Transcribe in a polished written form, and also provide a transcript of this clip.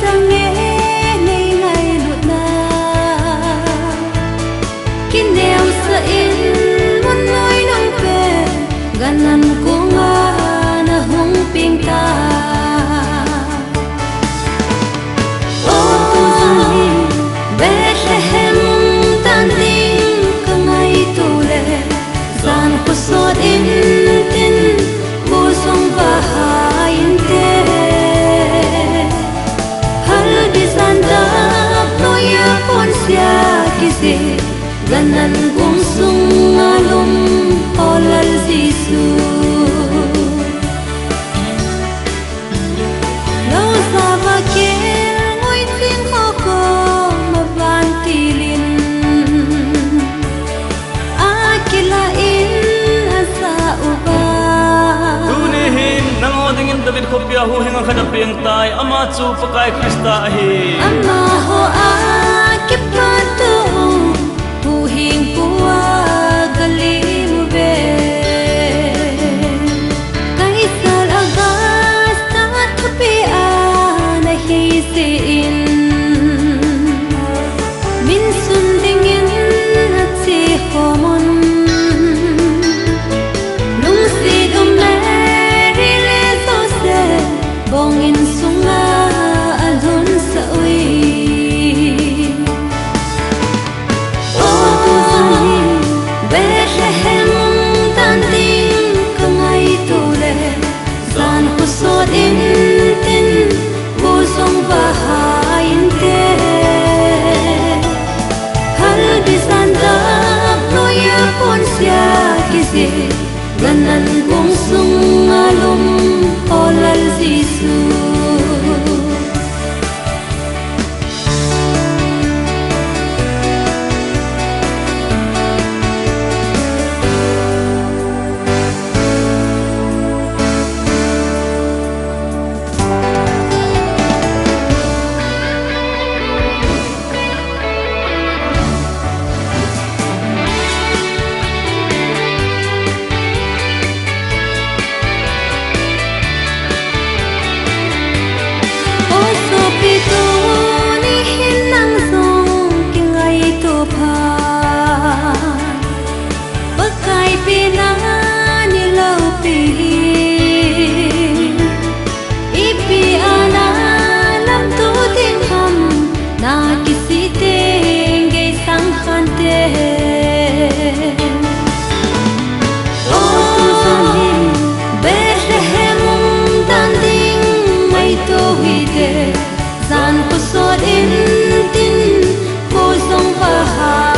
đang nghe ngày ngày lụt na khi neo sợ in muốn nói nông về gần ăn của nga na hung ping ta Bethlehem tan ding ka ngai tu le zan ko so in tin bu song va hain te hal di san da no ya pon sia kisi ganan gum sung alum olal jisu lo sa va ke ngoi tin ko ko David kopya hu hinga khada peng tai ama chu pakai Krista hi ama ho a kipa tu hu hing puwa gali mu be kai sal agas ta thupi a na hi se in min sun ding in na chi homon lung si dum le bong in sunga alun sa ui Bethlehem tan ting ka ngai tu le zan ko so din tin bu song va hain te hal di san da no ya pon sia kizi ganan bong sung alum olal jisu zan ko so din tin ko song va ha